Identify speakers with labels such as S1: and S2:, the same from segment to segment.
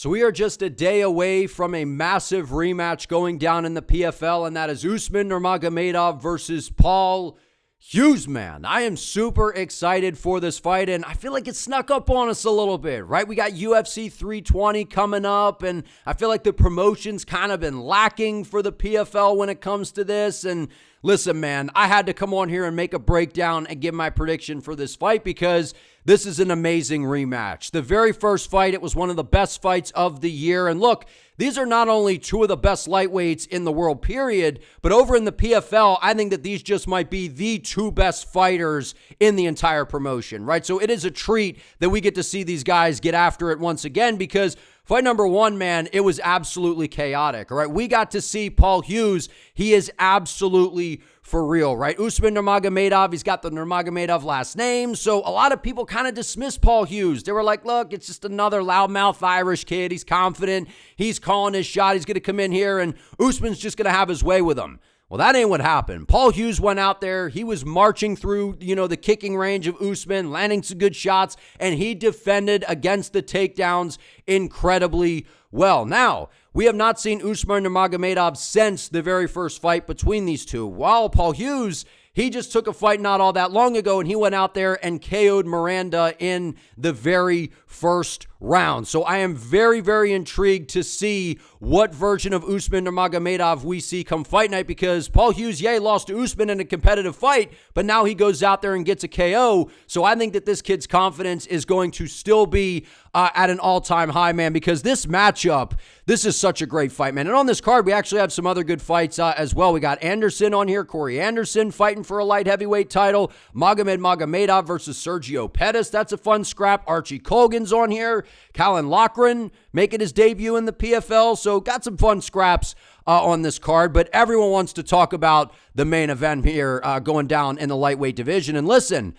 S1: So we are just a day away from a massive rematch going down in the PFL, and that is Usman Nurmagomedov versus Paul Hughes, man. I am super excited for this fight, and I feel like it snuck up on us a little bit, right? We got UFC 320 coming up, and I feel like the promotion's kind of been lacking for the PFL when it comes to this. And listen, man, I had to come on here and make a breakdown and give my prediction for this fight because this is an amazing rematch. The very first fight, it was one of the best fights of the year. And look, these are not only two of the best lightweights in the world, period, but over in the PFL, I think that these just might be the two best fighters in the entire promotion, right? So it is a treat that we get to see these guys get after it once again because fight number one, man, it was absolutely chaotic, all right? We got to see Paul Hughes. He is absolutely for real, right? Usman Nurmagomedov, he's got the Nurmagomedov last name, so a lot of people kind of dismissed Paul Hughes. They were like, look, it's just another loudmouth Irish kid. He's confident. He's calling his shot. He's going to come in here, and Usman's just going to have his way with him. Well, that ain't what happened. Paul Hughes went out there. He was marching through, the kicking range of Usman, landing some good shots, and he defended against the takedowns incredibly well. Now, we have not seen Usman Nurmagomedov since the very first fight between these two. While Paul Hughes, he just took a fight not all that long ago, and he went out there and KO'd Miranda in the very first round. So I am very, very intrigued to see what version of Usman Nurmagomedov we see come fight night because Paul Hughes, he lost to Usman in a competitive fight, but now he goes out there and gets a KO. So I think that this kid's confidence is going to still be at an all-time high, man, because this matchup, this is such a great fight, man. And on this card, we actually have some other good fights as well. We got Anderson on here, Corey Anderson fighting for a light heavyweight title, Magomed Magomedov versus Sergio Pettis. That's a fun scrap. Archie Colgan's on here. Callan Loughran making his debut in the PFL. So got some fun scraps on this card, but everyone wants to talk about the main event here going down in the lightweight division. And listen,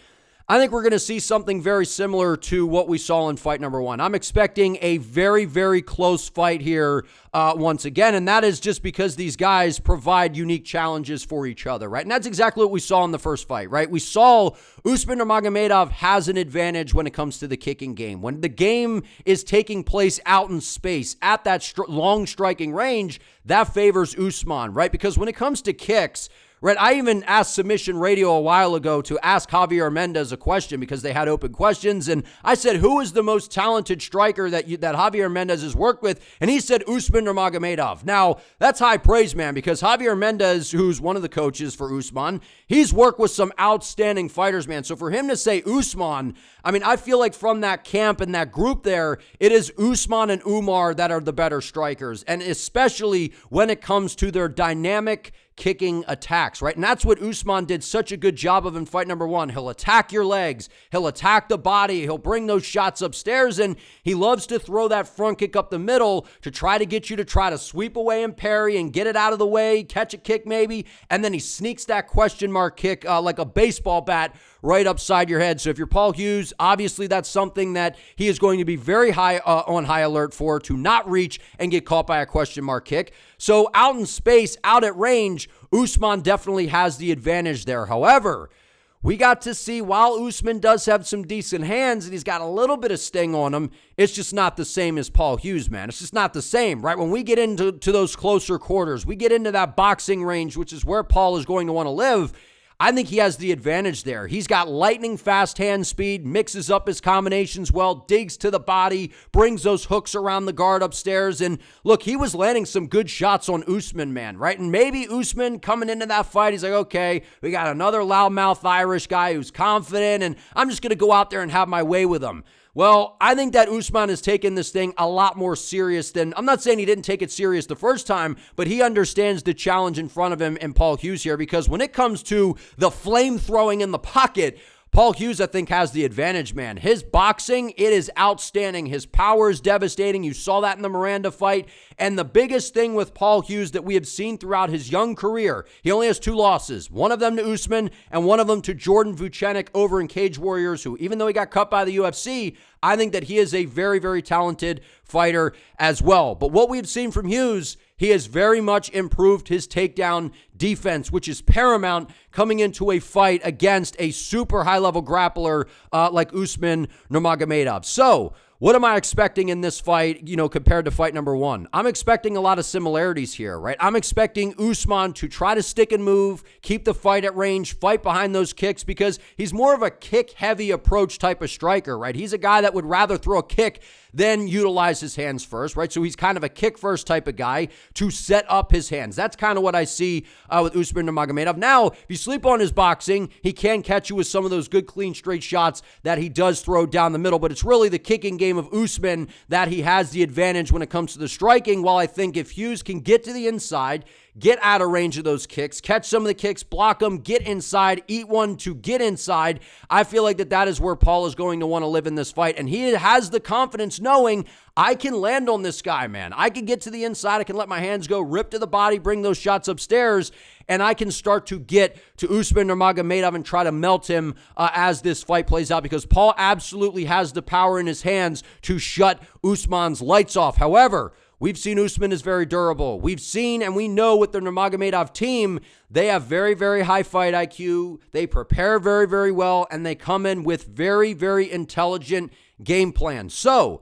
S1: I think we're going to see something very similar to what we saw in fight number one. I'm expecting a very, very close fight here once again, and that is just because these guys provide unique challenges for each other, right? And that's exactly what we saw in the first fight, right? We saw Usman Nurmagomedov has an advantage when it comes to the kicking game. When the game is taking place out in space at that long striking range, that favors Usman, right? Because when it comes to kicks, right, I even asked Submission Radio a while ago to ask Javier Mendez a question because they had open questions, and I said, who is the most talented striker that Javier Mendez has worked with? And he said Usman Nurmagomedov. Now, that's high praise, man, because Javier Mendez, who's one of the coaches for Usman, he's worked with some outstanding fighters, man. So for him to say Usman, I mean, I feel like from that camp and that group there, it is Usman and Umar that are the better strikers, and especially when it comes to their dynamic kicking attacks, right? And that's what Usman did such a good job of in fight number one. He'll attack your legs. He'll attack the body. He'll bring those shots upstairs, and he loves to throw that front kick up the middle to try to get you to try to sweep away and parry and get it out of the way, catch a kick maybe, and then he sneaks that question mark kick like a baseball bat right upside your head. So if you're Paul Hughes, obviously that's something that he is going to be very high on high alert for, to not reach and get caught by a question mark kick. So out in space, out at range, Usman definitely has the advantage there. However, we got to see while Usman does have some decent hands and he's got a little bit of sting on him, it's just not the same as Paul Hughes, man. It's just not the same, right? When we get into those closer quarters, we get into that boxing range, which is where Paul is going to want to live, I think he has the advantage there. He's got lightning fast hand speed, mixes up his combinations well, digs to the body, brings those hooks around the guard upstairs. And look, he was landing some good shots on Usman, man, right? And maybe Usman coming into that fight, he's like, okay, we got another loudmouth Irish guy who's confident, and I'm just going to go out there and have my way with him. Well, I think that Usman has taken this thing a lot more serious than, I'm not saying he didn't take it serious the first time, but he understands the challenge in front of him and Paul Hughes here, because when it comes to the flame throwing in the pocket, Paul Hughes, I think, has the advantage, man. His boxing, it is outstanding. His power is devastating. You saw that in the Miranda fight. And the biggest thing with Paul Hughes that we have seen throughout his young career, he only has 2 losses, one of them to Usman and one of them to Jordan Vucenic over in Cage Warriors, who, even though he got cut by the UFC, I think that he is a very, very talented fighter as well. But what we've seen from Hughes, he has very much improved his takedown defense, which is paramount coming into a fight against a super high-level grappler like Usman Nurmagomedov. So what am I expecting in this fight, compared to fight number one? I'm expecting a lot of similarities here, right? I'm expecting Usman to try to stick and move, keep the fight at range, fight behind those kicks, because he's more of a kick-heavy approach type of striker, right? He's a guy that would rather throw a kick than utilize his hands first, right? So he's kind of a kick-first type of guy to set up his hands. That's kind of what I see with Usman Nurmagomedov. Now, if you sleep on his boxing, he can catch you with some of those good, clean, straight shots that he does throw down the middle, but it's really the kicking game of Usman that he has the advantage when it comes to the striking, while I think if Hughes can get to the inside, get out of range of those kicks, catch some of the kicks, block them, get inside, eat one to get inside, I feel like that is where Paul is going to want to live in this fight. And he has the confidence knowing I can land on this guy, man. I can get to the inside. I can let my hands go, rip to the body, bring those shots upstairs, and I can start to get to Usman Nurmagomedov and try to melt him as this fight plays out, because Paul absolutely has the power in his hands to shut Usman's lights off. However, we've seen Usman is very durable. We've seen and we know with the Nurmagomedov team, they have very, very high fight IQ. They prepare very, very well, and they come in with very, very intelligent game plans. So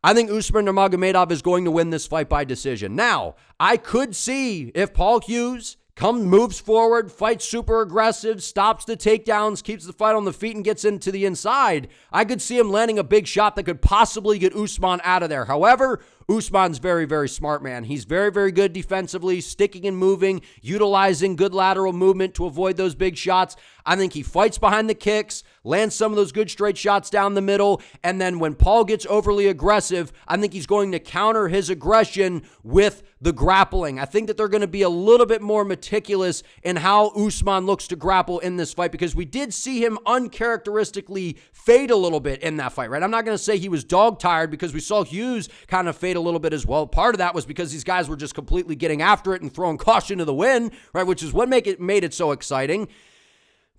S1: I think Usman Nurmagomedov is going to win this fight by decision. Now, I could see if Paul Hughes moves forward, fights super aggressive, stops the takedowns, keeps the fight on the feet, and gets into the inside, I could see him landing a big shot that could possibly get Usman out of there. However, Usman's very, very smart, man. He's very, very good defensively, sticking and moving, utilizing good lateral movement to avoid those big shots. I think he fights behind the kicks, lands some of those good straight shots down the middle, and then when Paul gets overly aggressive, I think he's going to counter his aggression with the grappling. I think that they're going to be a little bit more meticulous in how Usman looks to grapple in this fight, because we did see him uncharacteristically fade a little bit in that fight, right? I'm not going to say he was dog-tired, because we saw Hughes kind of fade a little bit as well. Part of that was because these guys were just completely getting after it and throwing caution to the wind, right? Which is what made it so exciting.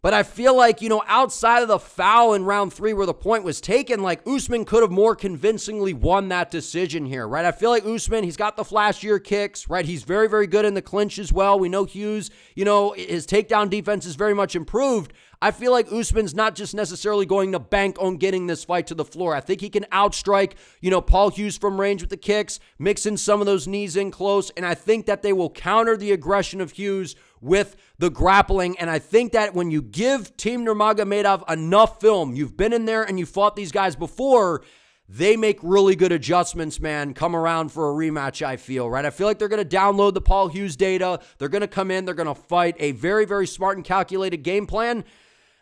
S1: But I feel like, outside of the foul in round 3 where the point was taken, like Usman could have more convincingly won that decision here, right? I feel like Usman, he's got the flashier kicks, right? He's very, very good in the clinch as well. We know Hughes, his takedown defense is very much improved. I feel like Usman's not just necessarily going to bank on getting this fight to the floor. I think he can outstrike, Paul Hughes from range with the kicks, mix in some of those knees in close, and I think that they will counter the aggression of Hughes with the grappling. And I think that when you give Team Nurmagomedov enough film, you've been in there and you fought these guys before, they make really good adjustments, man, come around for a rematch, I feel, right? I feel like they're going to download the Paul Hughes data. They're going to come in. They're going to fight a very, very smart and calculated game plan.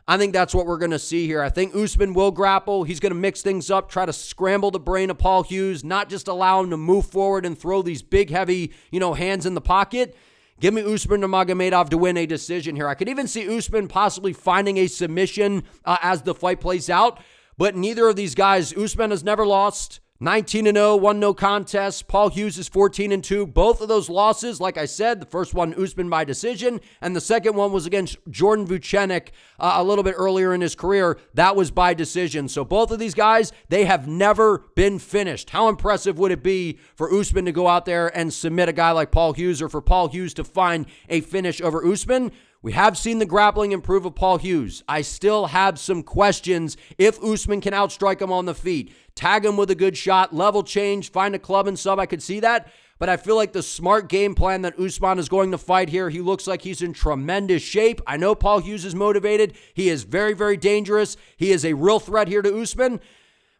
S1: I think that's what we're going to see here. I think Usman will grapple. He's going to mix things up, try to scramble the brain of Paul Hughes, not just allow him to move forward and throw these big, heavy, hands in the pocket. Give me Usman Nurmagomedov to win a decision here. I could even see Usman possibly finding a submission as the fight plays out, but neither of these guys, Usman has never lost. 19-0, one no contest. Paul Hughes is 14-2. Both of those losses, like I said, the first one, Usman by decision, and the second one was against Jordan Vucenic a little bit earlier in his career. That was by decision. So both of these guys, they have never been finished. How impressive would it be for Usman to go out there and submit a guy like Paul Hughes, or for Paul Hughes to find a finish over Usman? We have seen the grappling improve of Paul Hughes. I still have some questions if Usman can outstrike him on the feet, tag him with a good shot, level change, find a club and sub. I could see that. But I feel like the smart game plan that Usman is going to fight here, he looks like he's in tremendous shape. I know Paul Hughes is motivated. He is very, very dangerous. He is a real threat here to Usman.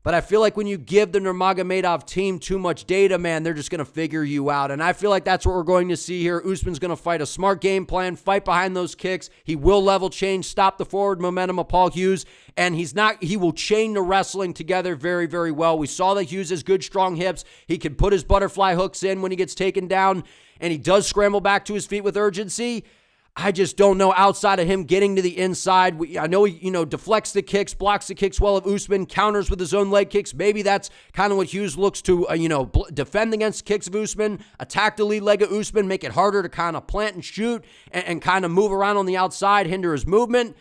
S1: But I feel like when you give the Nurmagomedov team too much data, man, they're just going to figure you out. And I feel like that's what we're going to see here. Usman's going to fight a smart game plan, fight behind those kicks. He will level change, stop the forward momentum of Paul Hughes. And he will chain the wrestling together very, very well. We saw that Hughes has good, strong hips. He can put his butterfly hooks in when he gets taken down. And he does scramble back to his feet with urgency. I just don't know, outside of him getting to the inside. I know he, deflects the kicks, blocks the kicks well of Usman, counters with his own leg kicks. Maybe that's kind of what Hughes looks to, defend against kicks of Usman, attack the lead leg of Usman, make it harder to kind of plant and shoot and kind of move around on the outside, hinder his movement.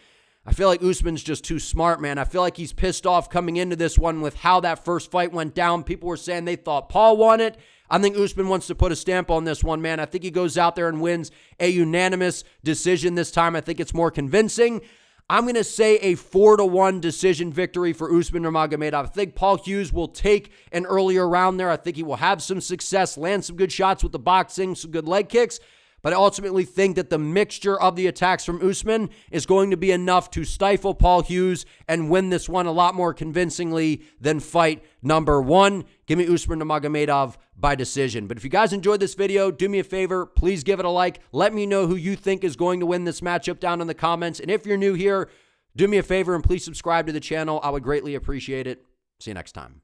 S1: I feel like Usman's just too smart, man. I feel like he's pissed off coming into this one with how that first fight went down. People were saying they thought Paul won it. I think Usman wants to put a stamp on this one, man. I think he goes out there and wins a unanimous decision this time. I think it's more convincing. I'm going to say a 4-1 decision victory for Usman Nurmagomedov. I think Paul Hughes will take an earlier round there. I think he will have some success, land some good shots with the boxing, some good leg kicks. But I ultimately think that the mixture of the attacks from Usman is going to be enough to stifle Paul Hughes and win this one a lot more convincingly than fight number 1. Give me Usman Nurmagomedov by decision. But if you guys enjoyed this video, do me a favor, please give it a like. Let me know who you think is going to win this matchup down in the comments. And if you're new here, do me a favor and please subscribe to the channel. I would greatly appreciate it. See you next time.